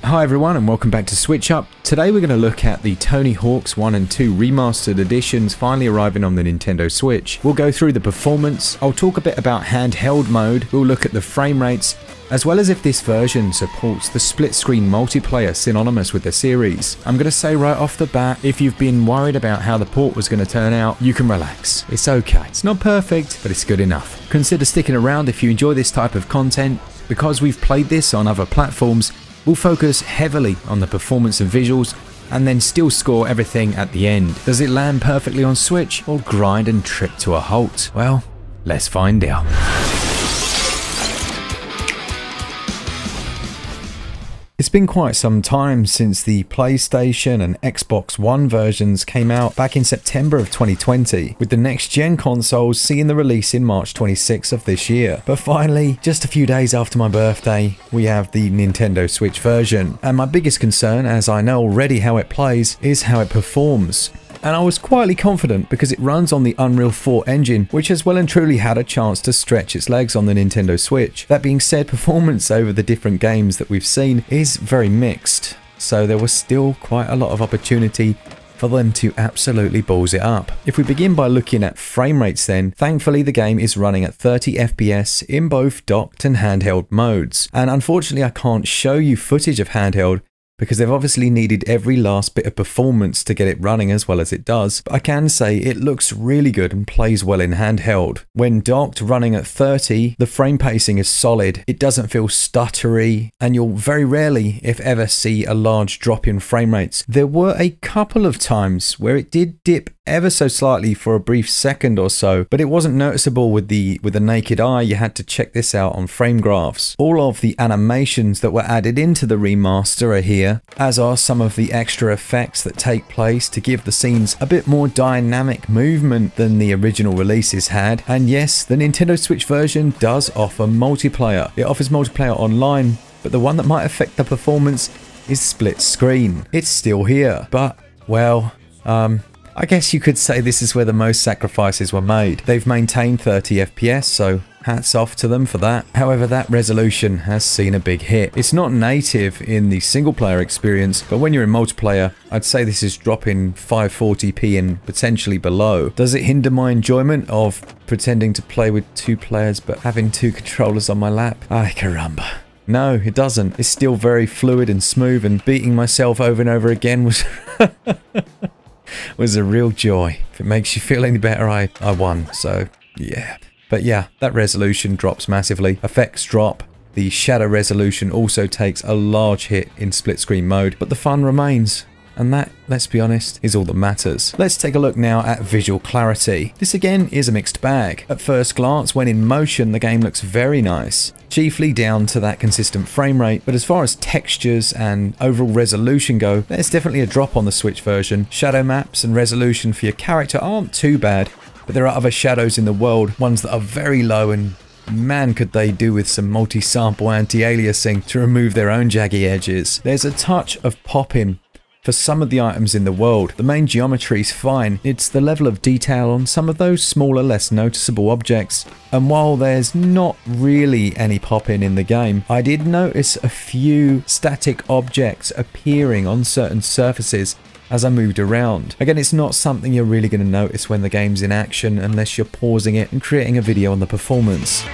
Hi everyone and welcome back to SwitchUp. Today we're going to look at the Tony Hawk's 1 and 2 remastered editions finally arriving on the Nintendo Switch. We'll go through the performance, I'll talk a bit about handheld mode, we'll look at the frame rates, as well as if this version supports the split-screen multiplayer synonymous with the series. I'm going to say right off the bat, if you've been worried about how the port was going to turn out, you can relax. It's okay. It's not perfect, but it's good enough. Consider sticking around if you enjoy this type of content. Because we've played this on other platforms, we'll focus heavily on the performance and visuals, and then still score everything at the end. Does it land perfectly on Switch, or grind and trip to a halt? Well, let's find out. It's been quite some time since the PlayStation and Xbox One versions came out back in September of 2020, with the next-gen consoles seeing the release in March 26th of this year. But finally, just a few days after my birthday, we have the Nintendo Switch version. And my biggest concern, as I know already how it plays, is how it performs. And I was quietly confident because it runs on the Unreal 4 engine, which has well and truly had a chance to stretch its legs on the Nintendo Switch. That being said, performance over the different games that we've seen is very mixed, so there was still quite a lot of opportunity for them to absolutely balls it up. If we begin by looking at frame rates then, thankfully the game is running at 30 FPS in both docked and handheld modes. And unfortunately I can't show you footage of handheld because they've obviously needed every last bit of performance to get it running as well as it does. But I can say it looks really good and plays well in handheld. When docked, running at 30, the frame pacing is solid, it doesn't feel stuttery, and you'll very rarely, if ever, see a large drop in frame rates. There were a couple of times where it did dip ever so slightly for a brief second or so, but it wasn't noticeable with the naked eye. You had to check this out on frame graphs. All of the animations that were added into the remaster are here, as are some of the extra effects that take place to give the scenes a bit more dynamic movement than the original releases had. And yes, the Nintendo Switch version does offer multiplayer. It offers multiplayer online, but the one that might affect the performance is split screen. It's still here, but, well, I guess you could say this is where the most sacrifices were made. They've maintained 30 FPS, so hats off to them for that. However, that resolution has seen a big hit. It's not native in the single player experience, but when you're in multiplayer, I'd say this is dropping 540p and potentially below. Does it hinder my enjoyment of pretending to play with two players but having two controllers on my lap? Ay caramba. No, it doesn't. It's still very fluid and smooth, and beating myself over and over again was was a real joy. If it makes you feel any better, I won, so yeah. But yeah, that resolution drops massively. Effects drop. The shadow resolution also takes a large hit in split screen mode, but the fun remains. And that, let's be honest, is all that matters. Let's take a look now at visual clarity. This again is a mixed bag. At first glance, when in motion, the game looks very nice, chiefly down to that consistent frame rate, but as far as textures and overall resolution go, there's definitely a drop on the Switch version. Shadow maps and resolution for your character aren't too bad, but there are other shadows in the world, ones that are very low, and man could they do with some multi-sample anti-aliasing to remove their own jaggy edges. There's a touch of pop-in for some of the items in the world. The main geometry is fine, it's the level of detail on some of those smaller, less noticeable objects. And while there's not really any pop-in in the game, I did notice a few static objects appearing on certain surfaces as I moved around. Again, it's not something you're really going to notice when the game's in action unless you're pausing it and creating a video on the performance.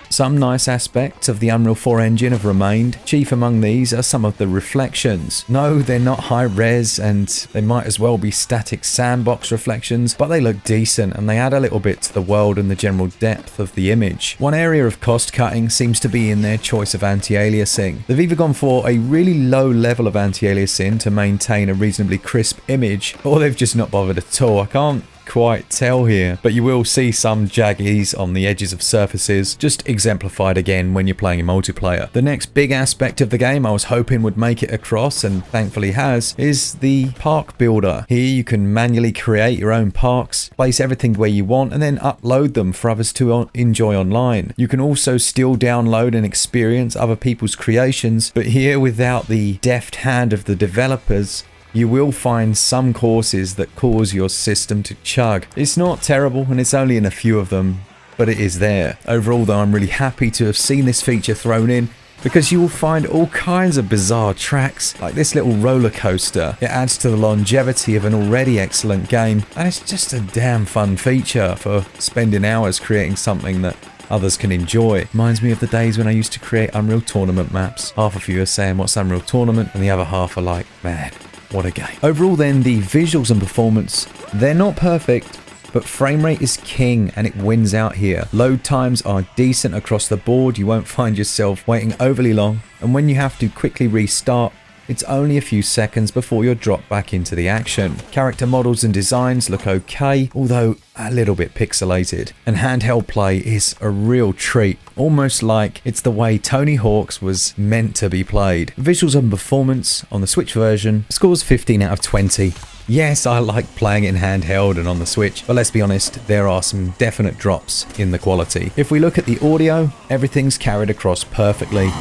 Some nice aspects of the Unreal 4 engine have remained. Chief among these are some of the reflections. No, they're not high res and they might as well be static sandbox reflections, but they look decent and they add a little bit to the world and the general depth of the image. One area of cost cutting seems to be in their choice of anti-aliasing. They've either gone for a really low level of anti-aliasing to maintain a reasonably crisp image, or they've just not bothered at all. I can't quite tell here, but you will see some jaggies on the edges of surfaces, just exemplified again when you're playing in multiplayer. The next big aspect of the game I was hoping would make it across, and thankfully has, is the park builder. Here you can manually create your own parks, place everything where you want, and then upload them for others to enjoy online. You can also still download and experience other people's creations, but here, without the deft hand of the developers, you will find some courses that cause your system to chug. It's not terrible, and it's only in a few of them, but it is there. Overall though, I'm really happy to have seen this feature thrown in, because you will find all kinds of bizarre tracks, like this little roller coaster. It adds to the longevity of an already excellent game, and it's just a damn fun feature for spending hours creating something that others can enjoy. Reminds me of the days when I used to create Unreal Tournament maps. Half of you are saying, what's Unreal Tournament? And the other half are like, man, what a game. Overall then, the visuals and performance, they're not perfect, but frame rate is king and it wins out here. Load times are decent across the board. You won't find yourself waiting overly long. And when you have to quickly restart, it's only a few seconds before you're dropped back into the action. Character models and designs look okay, although a little bit pixelated. And handheld play is a real treat, almost like it's the way Tony Hawk's was meant to be played. Visuals and performance on the Switch version scores 15 out of 20. Yes, I like playing it in handheld and on the Switch, but let's be honest, there are some definite drops in the quality. If we look at the audio, everything's carried across perfectly.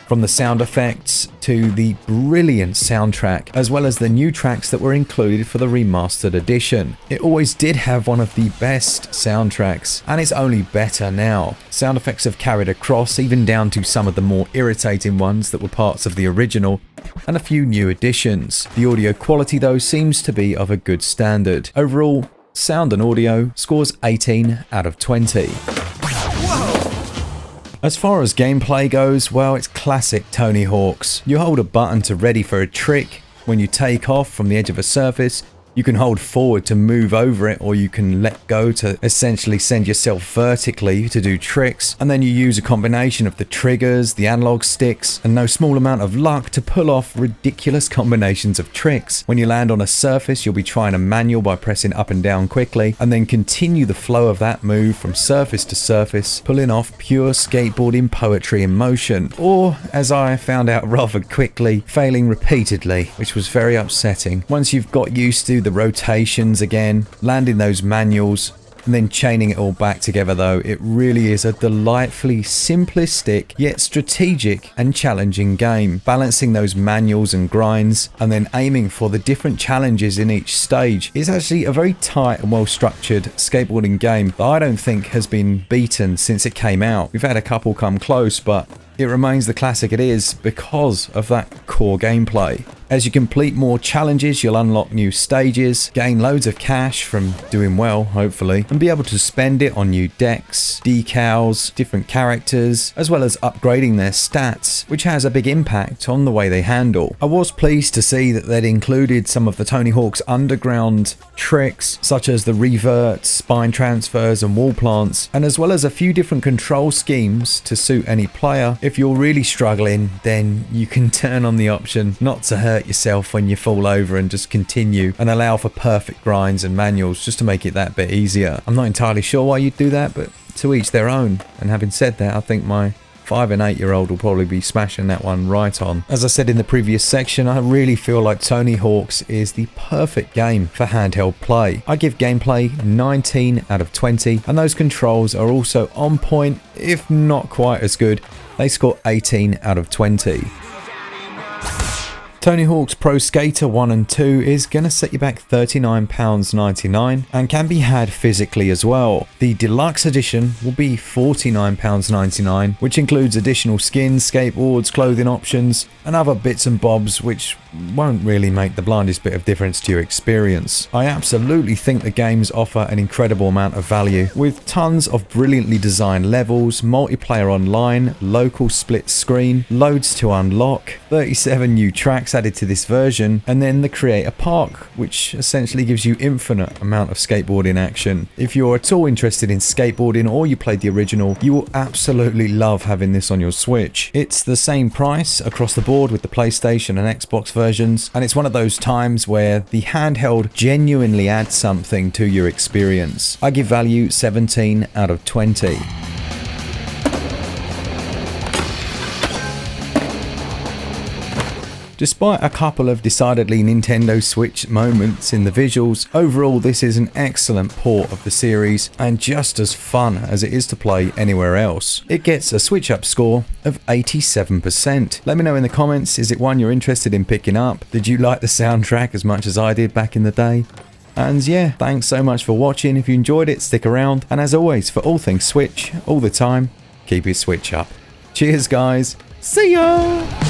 From the sound effects to the brilliant soundtrack, as well as the new tracks that were included for the remastered edition. It always did have one of the best soundtracks, and it's only better now. Sound effects have carried across, even down to some of the more irritating ones that were parts of the original, and a few new additions. The audio quality though seems to be of a good standard. Overall, sound and audio scores 18 out of 20. As far as gameplay goes, well, it's classic Tony Hawk's. You hold a button to ready for a trick. When you take off from the edge of a surface, you can hold forward to move over it, or you can let go to essentially send yourself vertically to do tricks. And then you use a combination of the triggers, the analog sticks, and no small amount of luck to pull off ridiculous combinations of tricks. When you land on a surface, you'll be trying a manual by pressing up and down quickly, and then continue the flow of that move from surface to surface, pulling off pure skateboarding poetry in motion. Or, as I found out rather quickly, failing repeatedly, which was very upsetting. Once you've got used to the rotations again, landing those manuals, and then chaining it all back together though, it really is a delightfully simplistic yet strategic and challenging game. Balancing those manuals and grinds and then aiming for the different challenges in each stage is actually a very tight and well structured skateboarding game that I don't think has been beaten since it came out. We've had a couple come close, but it remains the classic it is because of that core gameplay. As you complete more challenges, you'll unlock new stages, gain loads of cash from doing well, hopefully, and be able to spend it on new decks, decals, different characters, as well as upgrading their stats, which has a big impact on the way they handle. I was pleased to see that they'd included some of the Tony Hawk's underground tricks, such as the reverts, spine transfers, and wall plants, and as well as a few different control schemes to suit any player. If you're really struggling, then you can turn on the option not to hurt yourself when you fall over and just continue and allow for perfect grinds and manuals just to make it that bit easier. I'm not entirely sure why you'd do that, but to each their own. And having said that, I think my 5 and 8 year old will probably be smashing that one right on. As I said in the previous section, I really feel like Tony Hawk's is the perfect game for handheld play. I give gameplay 19 out of 20, and those controls are also on point, if not quite as good. They score 18 out of 20. Tony Hawk's Pro Skater 1 and 2 is going to set you back £39.99 and can be had physically as well. The deluxe edition will be £49.99, which includes additional skins, skateboards, clothing options, and other bits and bobs which won't really make the blindest bit of difference to your experience. I absolutely think the games offer an incredible amount of value, with tons of brilliantly designed levels, multiplayer online, local split screen, loads to unlock, 37 new tracks added to this version, and then the Creator Park, which essentially gives you infinite amount of skateboarding action. If you're at all interested in skateboarding or you played the original, you will absolutely love having this on your Switch. It's the same price across the board with the PlayStation and Xbox versions, and it's one of those times where the handheld genuinely adds something to your experience. I give value 17 out of 20. Despite a couple of decidedly Nintendo Switch moments in the visuals, overall this is an excellent port of the series and just as fun as it is to play anywhere else. It gets a SwitchUp score of 87%. Let me know in the comments, is it one you're interested in picking up? Did you like the soundtrack as much as I did back in the day? And yeah, thanks so much for watching. If you enjoyed it, stick around. And as always, for all things Switch, all the time, keep it Switch up. Cheers, guys. See ya!